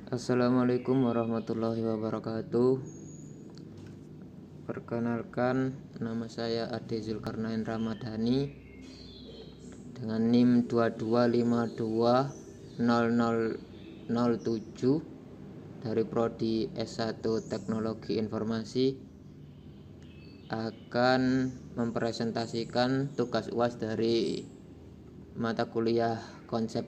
Assalamualaikum warahmatullahi wabarakatuh. Perkenalkan, nama saya Ade Zulkarnain Ramadhani dengan NIM 22520007 dari Prodi S1 Teknologi Informasi, akan mempresentasikan tugas UAS dari mata kuliah konsep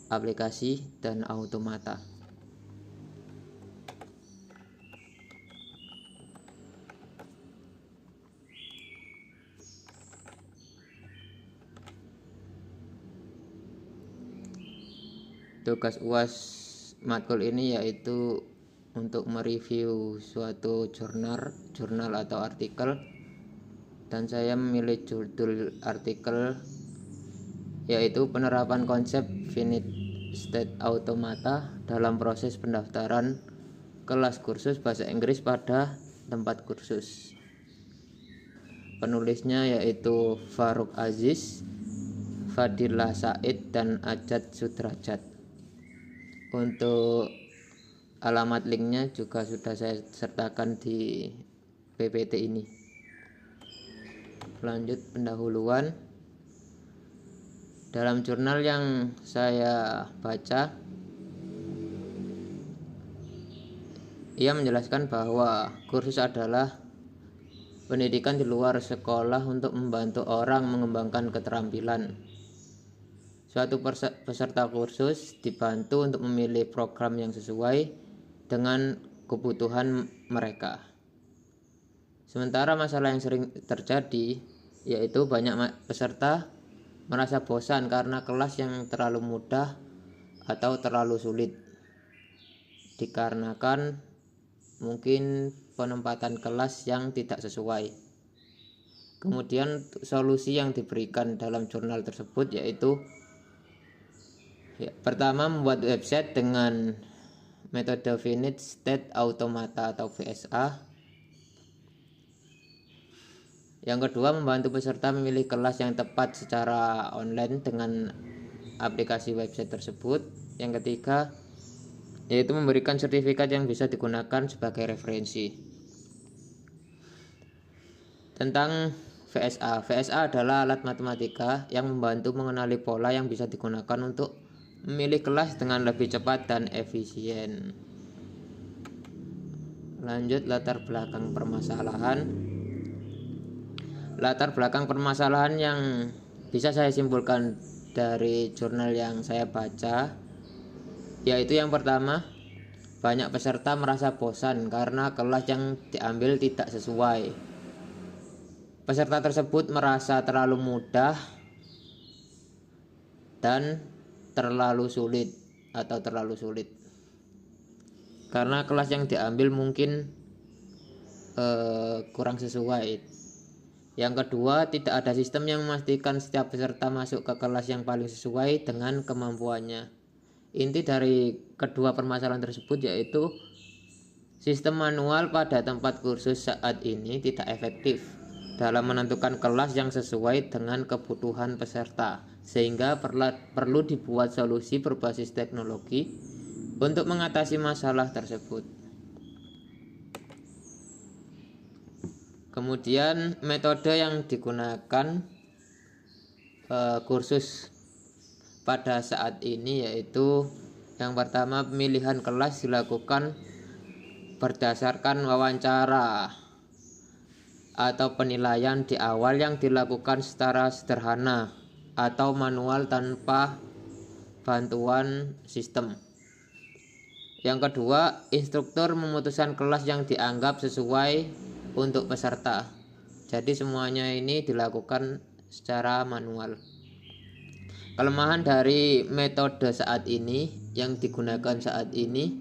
aplikasi dan automata. Tugas UAS matkul ini yaitu untuk mereview suatu jurnal atau artikel, dan saya memilih judul artikel yaitu penerapan konsep finite state automata dalam proses pendaftaran kelas kursus bahasa Inggris pada tempat kursus. Penulisnya yaitu Faruk Aziz, Fadilah Said, dan Ajat Sudrajat. Untuk alamat linknya juga sudah saya sertakan di PPT ini. Lanjut pendahuluan. Dalam jurnal yang saya baca, ia menjelaskan bahwa kursus adalah pendidikan di luar sekolah untuk membantu orang mengembangkan keterampilan. Suatu peserta kursus dibantu untuk memilih program yang sesuai dengan kebutuhan mereka. Sementara masalah yang sering terjadi yaitu banyak peserta merasa bosan karena kelas yang terlalu mudah atau terlalu sulit, dikarenakan mungkin penempatan kelas yang tidak sesuai. Kemudian solusi yang diberikan dalam jurnal tersebut yaitu pertama, membuat website dengan metode finite state automata atau VSA. Yang kedua, membantu peserta memilih kelas yang tepat secara online dengan aplikasi website tersebut. Yang ketiga, yaitu memberikan sertifikat yang bisa digunakan sebagai referensi. Tentang VSA. VSA adalah alat matematika yang membantu mengenali pola yang bisa digunakan untuk memilih kelas dengan lebih cepat dan efisien. Lanjut latar belakang permasalahan. Latar belakang permasalahan yang bisa saya simpulkan dari jurnal yang saya baca yaitu yang pertama, banyak peserta merasa bosan karena kelas yang diambil tidak sesuai. Peserta tersebut merasa terlalu mudah dan terlalu sulit karena kelas yang diambil mungkin kurang sesuai. Yang kedua, tidak ada sistem yang memastikan setiap peserta masuk ke kelas yang paling sesuai dengan kemampuannya. Inti dari kedua permasalahan tersebut yaitu sistem manual pada tempat kursus saat ini tidak efektif dalam menentukan kelas yang sesuai dengan kebutuhan peserta, sehingga perlu dibuat solusi berbasis teknologi untuk mengatasi masalah tersebut. Kemudian metode yang digunakan kursus pada saat ini yaitu yang pertama, pemilihan kelas dilakukan berdasarkan wawancara atau penilaian di awal yang dilakukan secara sederhana atau manual tanpa bantuan sistem. Yang kedua, instruktur memutuskan kelas yang dianggap sesuai untuk peserta. Jadi semuanya ini dilakukan secara manual. Kelemahan dari metode saat ini yang digunakan saat ini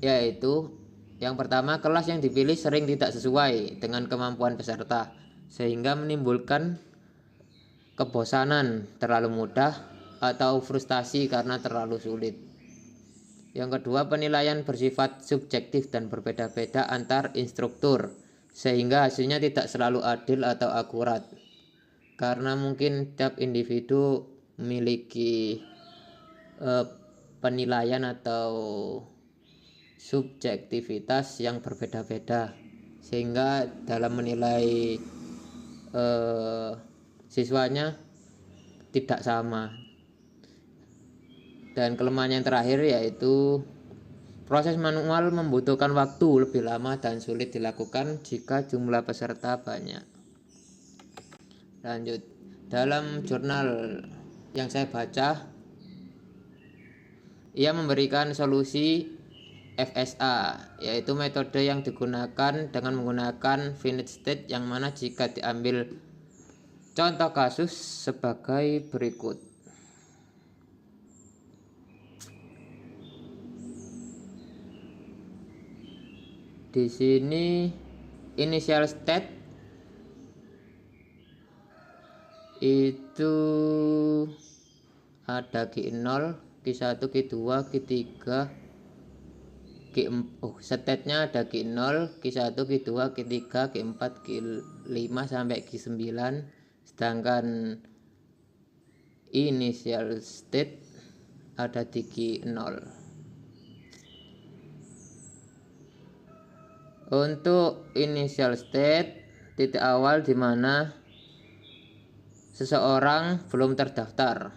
yaitu yang pertama, kelas yang dipilih sering tidak sesuai dengan kemampuan peserta, sehingga menimbulkan kebosanan, terlalu mudah, atau frustasi karena terlalu sulit. Yang kedua, penilaian bersifat subjektif dan berbeda-beda antar instruktur, sehingga hasilnya tidak selalu adil atau akurat, karena mungkin tiap individu memiliki penilaian atau subjektivitas yang berbeda-beda, sehingga dalam menilai siswanya tidak sama. Dan kelemahan yang terakhir yaitu proses manual membutuhkan waktu lebih lama dan sulit dilakukan jika jumlah peserta banyak. Lanjut, dalam jurnal yang saya baca, ia memberikan solusi FSA, yaitu metode yang digunakan dengan menggunakan finite state, yang mana jika diambil contoh kasus sebagai berikut. Di sini initial state itu ada Q0, Q1, Q2, Q3, state-nya ada Q0, Q1, Q2, Q3, Q4, Q5 sampai Q9. Sedangkan initial state ada di Q0. Untuk initial state, titik awal di mana seseorang belum terdaftar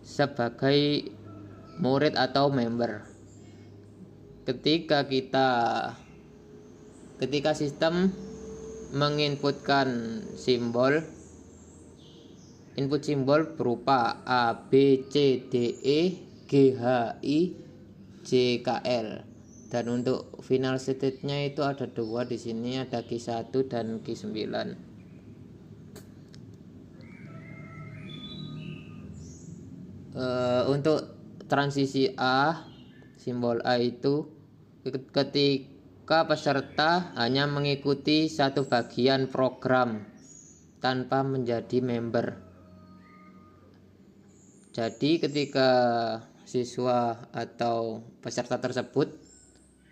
sebagai murid atau member. Ketika sistem menginputkan input simbol berupa A, B, C, D, E, G, H, I, J, K, L. Dan untuk final state-nya itu ada dua di sini, ada Q1 dan Q9. Untuk transisi A, simbol A itu ketika peserta hanya mengikuti satu bagian program tanpa menjadi member. Jadi ketika siswa atau peserta tersebut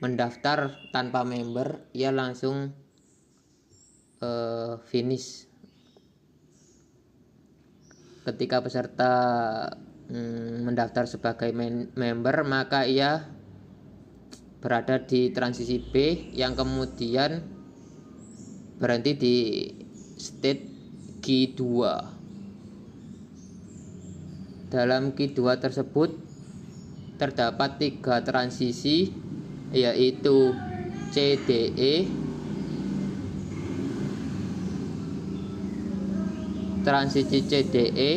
mendaftar tanpa member, ia langsung finish. Ketika peserta mendaftar sebagai member, maka ia berada di transisi B yang kemudian berhenti di state Q2. Dalam Q2 tersebut terdapat 3 transisi, yaitu CDE, transisi CDE,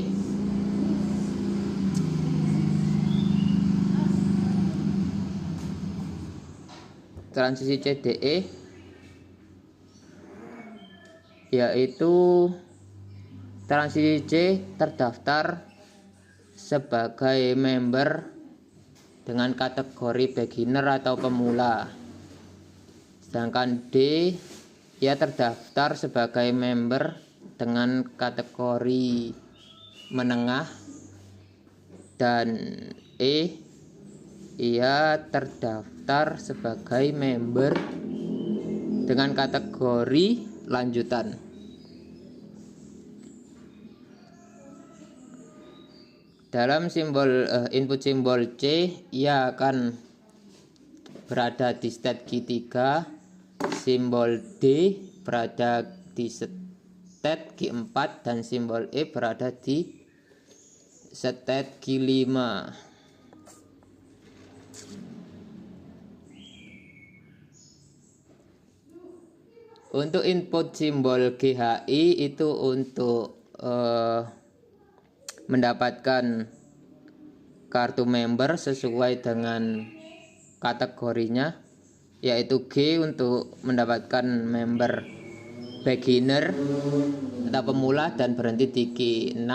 transisi CDE yaitu transisi C terdaftar sebagai member dengan kategori beginner atau pemula, sedangkan D ia terdaftar sebagai member dengan kategori menengah, dan E ia terdaftar sebagai member dengan kategori lanjutan. Dalam input simbol C, ia akan berada di state Q3, simbol D berada di state Q4, dan simbol E berada di state Q5. Untuk input simbol GHI itu untuk mendapatkan kartu member sesuai dengan kategorinya, yaitu G untuk mendapatkan member beginner atau pemula dan berhenti di Q6,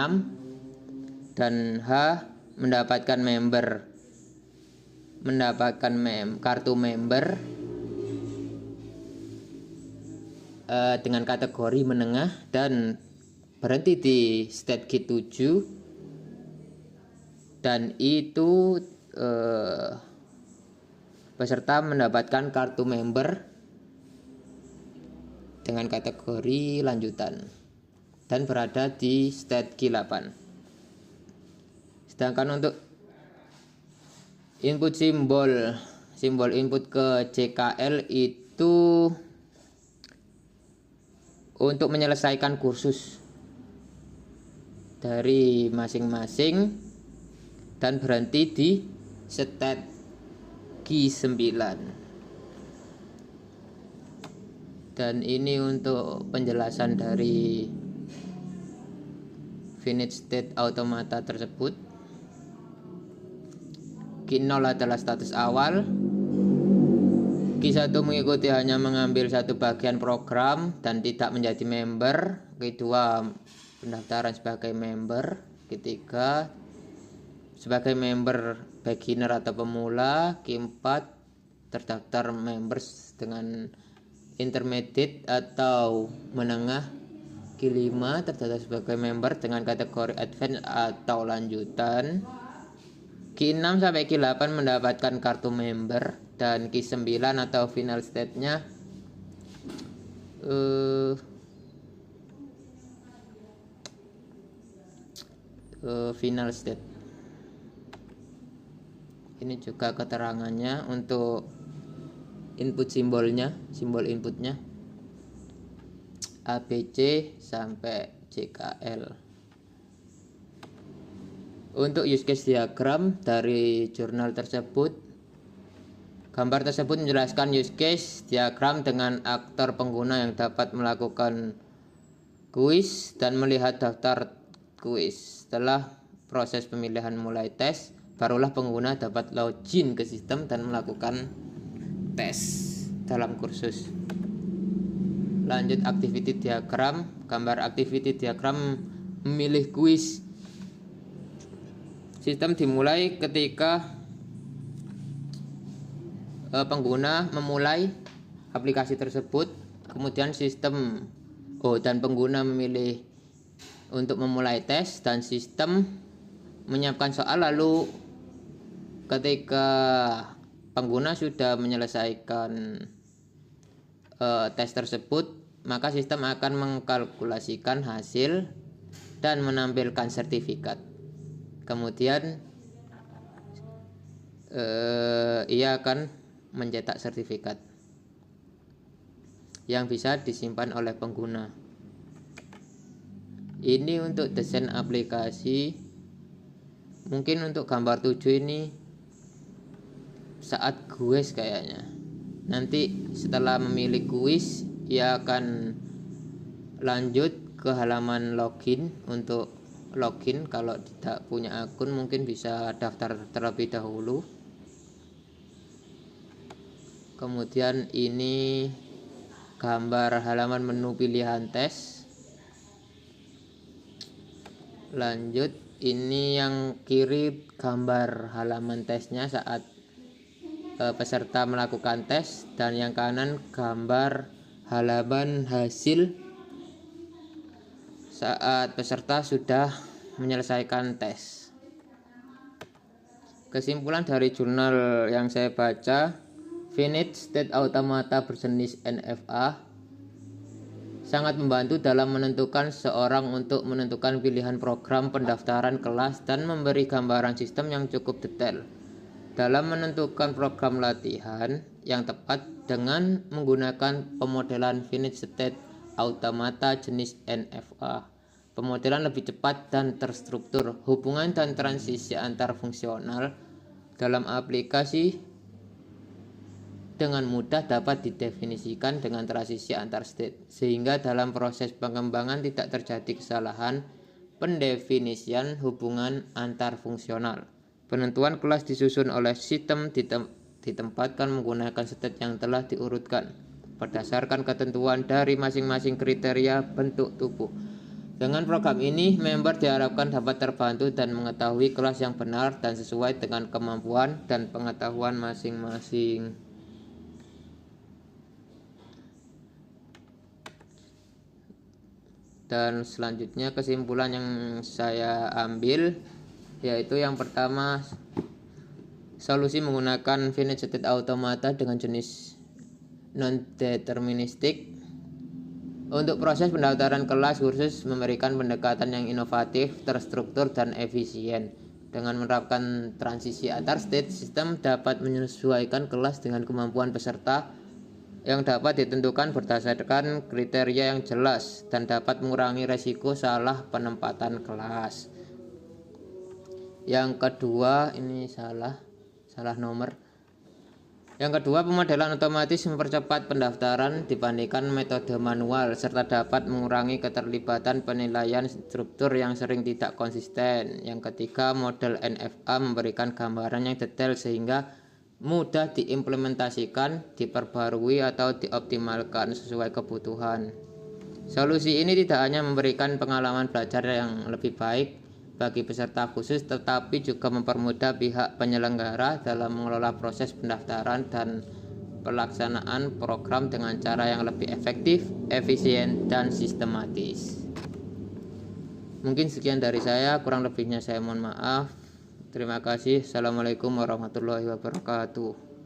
dan H mendapatkan kartu member dengan kategori menengah dan berhenti di state Q7, dan itu peserta mendapatkan kartu member dengan kategori lanjutan dan berada di state Q8. Sedangkan untuk input simbol simbol input ke JKL itu untuk menyelesaikan kursus dari masing-masing dan berhenti di state Q9. Dan ini untuk penjelasan dari finite state automata tersebut. Q0 adalah status awal. Q1 mengikuti hanya mengambil satu bagian program dan tidak menjadi member. Q2 pendaftaran sebagai member. Q3 sebagai member beginner atau pemula. Q4 terdaftar members dengan intermediate atau menengah. Q5 terdaftar sebagai member dengan kategori advance atau lanjutan. Q6 sampai Q8 mendapatkan kartu member, dan Q9 atau final state-nya final state. Ini juga keterangannya untuk input simbolnya, simbol inputnya ABC sampai JKL. Untuk use case diagram dari jurnal tersebut, gambar tersebut menjelaskan use case diagram dengan aktor pengguna yang dapat melakukan kuis dan melihat daftar kuis. Setelah proses pemilihan mulai tes, barulah pengguna dapat login ke sistem dan melakukan tes dalam kursus. Lanjut activity diagram. Gambar activity diagram memilih kuis. Sistem dimulai ketika pengguna memulai aplikasi tersebut. Kemudian sistem dan pengguna memilih untuk memulai tes, dan sistem menyiapkan soal. Lalu ketika pengguna sudah menyelesaikan tes tersebut, maka sistem akan mengkalkulasikan hasil dan menampilkan sertifikat. Kemudian ia akan mencetak sertifikat yang bisa disimpan oleh pengguna. Ini untuk desain aplikasi. Mungkin untuk gambar 7 ini saat kuis kayaknya. Nanti setelah memilih kuis, ia akan lanjut ke halaman login. Untuk login, kalau tidak punya akun mungkin bisa daftar terlebih dahulu. Kemudian ini gambar halaman menu pilihan tes. Lanjut, ini yang kiri gambar halaman tesnya saat peserta melakukan tes, dan yang kanan gambar halaman hasil saat peserta sudah menyelesaikan tes. Kesimpulan dari jurnal yang saya baca, finite state automata berjenis NFA sangat membantu dalam menentukan seorang untuk menentukan pilihan program pendaftaran kelas dan memberi gambaran sistem yang cukup detail dalam menentukan program latihan yang tepat dengan menggunakan pemodelan finite state automata jenis NFA. Pemodelan lebih cepat dan terstruktur. Hubungan dan transisi antar fungsional dalam aplikasi dengan mudah dapat didefinisikan dengan transisi antar state, sehingga dalam proses pengembangan tidak terjadi kesalahan pendefinisian hubungan antar fungsional. Penentuan kelas disusun oleh sistem ditempatkan menggunakan state yang telah diurutkan berdasarkan ketentuan dari masing-masing kriteria bentuk tubuh. Dengan program ini, member diharapkan dapat terbantu dan mengetahui kelas yang benar dan sesuai dengan kemampuan dan pengetahuan masing-masing. Dan selanjutnya kesimpulan yang saya ambil, yaitu yang pertama, solusi menggunakan finite state automata dengan jenis non-deterministik untuk proses pendaftaran kelas kursus memberikan pendekatan yang inovatif, terstruktur, dan efisien. Dengan menerapkan transisi antar stage, sistem dapat menyesuaikan kelas dengan kemampuan peserta yang dapat ditentukan berdasarkan kriteria yang jelas dan dapat mengurangi resiko salah penempatan kelas. Yang kedua, ini salah nomor. Yang kedua, pemodelan otomatis mempercepat pendaftaran dibandingkan metode manual serta dapat mengurangi keterlibatan penilaian struktur yang sering tidak konsisten. Yang ketiga, model NFA memberikan gambaran yang detail sehingga mudah diimplementasikan, diperbarui atau dioptimalkan sesuai kebutuhan. Solusi ini tidak hanya memberikan pengalaman belajar yang lebih baik bagi peserta khusus, tetapi juga mempermudah pihak penyelenggara dalam mengelola proses pendaftaran dan pelaksanaan program dengan cara yang lebih efektif, efisien, dan sistematis. Mungkin sekian dari saya, kurang lebihnya saya mohon maaf. Terima kasih. Assalamualaikum warahmatullahi wabarakatuh.